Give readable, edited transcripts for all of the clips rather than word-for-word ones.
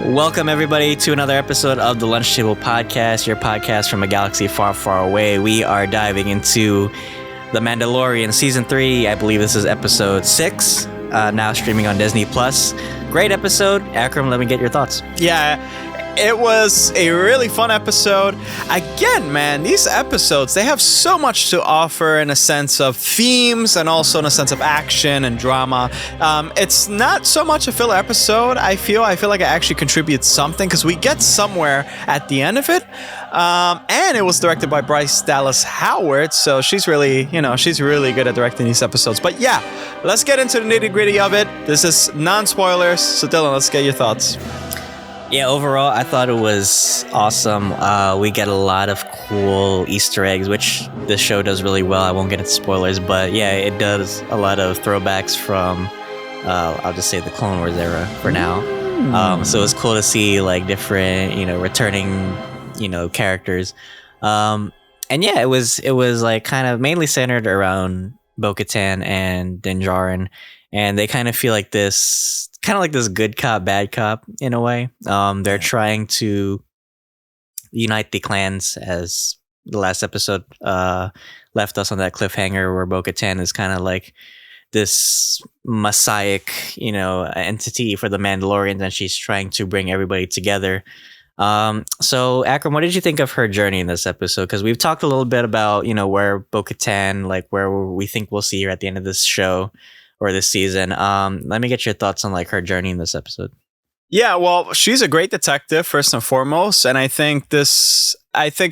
Welcome, everybody, to another episode of the Lunch Table Podcast, your podcast from a galaxy far, far away. We are diving into The Mandalorian Season 3. I believe this is Episode 6, now streaming on Disney+. Great episode. Akram, let me get your thoughts. Yeah, it was a really fun episode. Again, man, these episodes, they have so much to offer in a sense of themes and also in a sense of action and drama. It's not so much a filler episode, I feel like it actually contributes something because we get somewhere at the end of it. And it was directed by Bryce Dallas Howard, so she's really good at directing these episodes. But yeah, let's get into the nitty-gritty of it. This is non-spoilers, so Dylan, let's get your thoughts. Yeah, overall, I thought it was awesome. We get a lot of cool Easter eggs, which this show does really well. I won't get into spoilers, but yeah, it does a lot of throwbacks from, I'll just say the Clone Wars era for now. So it's cool to see like different, returning, characters. And yeah, it was like kind of mainly centered around Bo-Katan and Din Djarin, and they kind of feel like this good cop, bad cop in a way. They're trying to unite the clans, as the last episode left us on that cliffhanger where Bo-Katan is kind of like this messiah-ic, entity for the Mandalorians, and she's trying to bring everybody together. So Akram, what did you think of her journey in this episode? Because we've talked a little bit about, where Bo-Katan, like where we think we'll see her at the end of this show or this season. Let me get your thoughts on like her journey in this episode. Yeah, well, she's a great detective first and foremost, and I think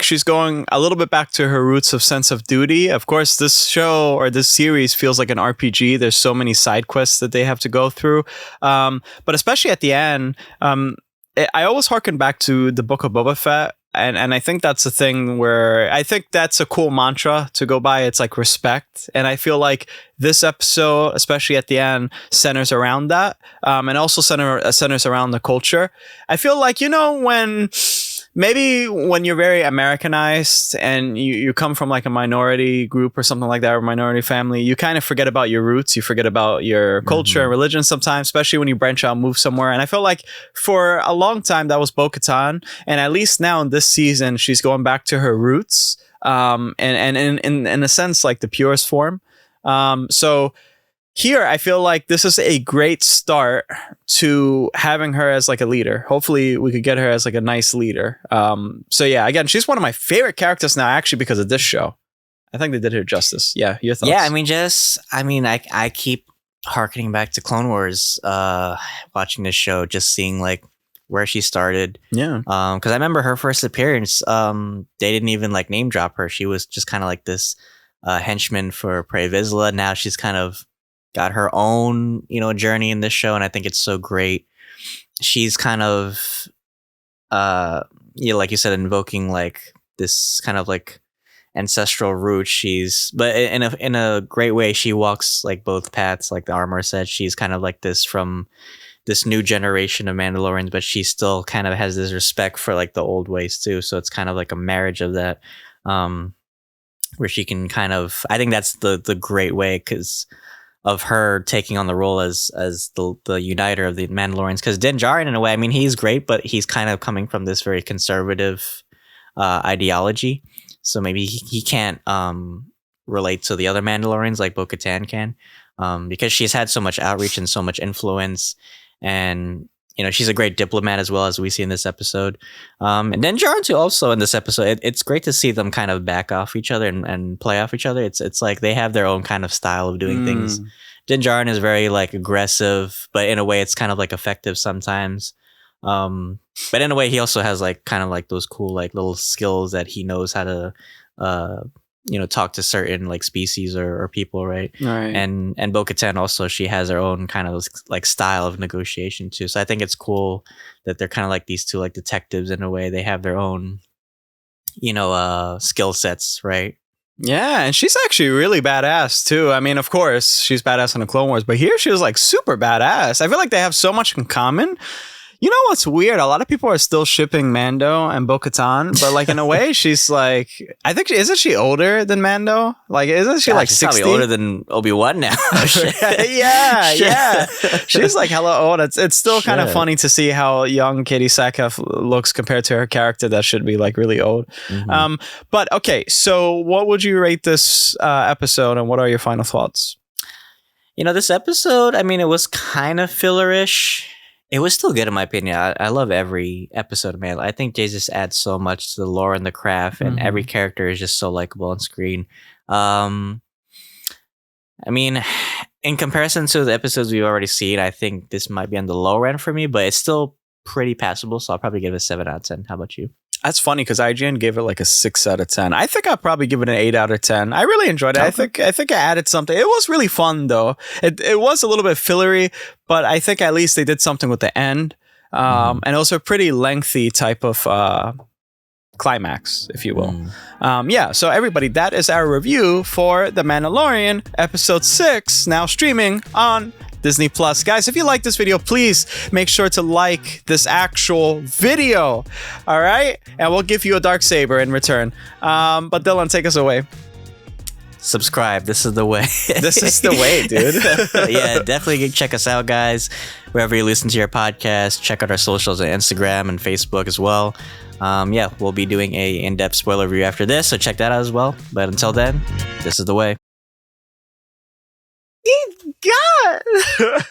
she's going a little bit back to her roots of sense of duty. Of course, this show or this series feels like an RPG. There's so many side quests that they have to go through, but especially at the end, I always harken back to the Book of Boba Fett. And I think that's a thing where I think that's a cool mantra to go by. It's like respect. And I feel like this episode, especially at the end, centers around that, and also centers around the culture. I feel like, when you're very Americanized and you come from like a minority group or something like that, or minority family, you kind of forget about your roots. You forget about your culture and religion sometimes, especially when you branch out and move somewhere. And I feel like for a long time that was Bo-Katan. And at least now in this season, she's going back to her roots, and in a sense, like the purest form. So here, I feel like this is a great start to having her as like a leader. Hopefully we could get her as like a nice leader. So yeah, again, she's one of my favorite characters now, actually, because of this show. I think they did her justice. Yeah, your thoughts? Yeah, I keep harkening back to Clone Wars, watching this show, just seeing like where she started. Yeah. Because I remember her first appearance, they didn't even like name drop her. She was just kind of like this henchman for Pre Vizsla. Now she's kind of got her own, journey in this show, and I think it's so great. She's kind of, like you said, invoking like this kind of like ancestral root. But in a great way. She walks like both paths, like the armor said. She's kind of like this from this new generation of Mandalorians, but she still kind of has this respect for like the old ways too. So it's kind of like a marriage of that, where she can kind of. I think that's the great way because of her taking on the role as the uniter of the Mandalorians. Because Din Djarin, in a way, I mean, he's great, but he's kind of coming from this very conservative ideology. So maybe he can't relate to the other Mandalorians like Bo-Katan can, because she's had so much outreach and so much influence. And, she's a great diplomat as well, as we see in this episode. And Din Djarin too, also in this episode. It's great to see them kind of back off each other and play off each other. It's like they have their own kind of style of doing things. Din Djarin is very like aggressive, but in a way it's kind of like effective sometimes. But in a way he also has like kind of like those cool like little skills that he knows how to talk to certain like species or people, right? And Bo-Katan also, she has her own kind of like style of negotiation too. So I think it's cool that they're kind of like these two like detectives in a way. They have their own skill sets, right? Yeah, and she's actually really badass too. I mean, of course, she's badass in the Clone Wars, but here she was like super badass. I feel like they have so much in common. You know what's weird? A lot of people are still shipping Mando and Bo-Katan, but like in a way, she's like, I think isn't she older than Mando? Like, isn't she like she's 60? probably older than Obi-Wan now. yeah. She's like hella old. It's still kind of Shit. funny to see how young Katie Sackhoff looks compared to her character that should be like really old. But okay, so what would you rate this episode, and what are your final thoughts? You know, this episode, I mean, it was kind of fillerish. It was still good in my opinion. I love every episode of Mandalorian. I think Jay just adds so much to the lore and the craft, and every character is just so likable on screen. I mean, in comparison to the episodes we've already seen, I think this might be on the lower end for me, but it's still pretty passable. So I'll probably give it a 7 out of 10. How about you? That's funny because IGN gave it like a 6 out of 10. I think I'll probably give it an 8 out of 10. I really enjoyed it. Okay. I think I added something. It was really fun though. It was a little bit fillery, but I think at least they did something with the end. And also a pretty lengthy type of climax, if you will. Yeah, so everybody, that is our review for The Mandalorian episode 6, now streaming on Disney Plus. Guys, if you like this video, please make sure to like this actual video. All right? And we'll give you a dark saber in return. But Dylan, take us away. Subscribe. This is the way. This is the way, dude. Yeah, definitely check us out, guys. Wherever you listen to your podcast, check out our socials on Instagram and Facebook as well. Yeah, we'll be doing a in-depth spoiler review after this, so check that out as well. But until then, this is the way. God.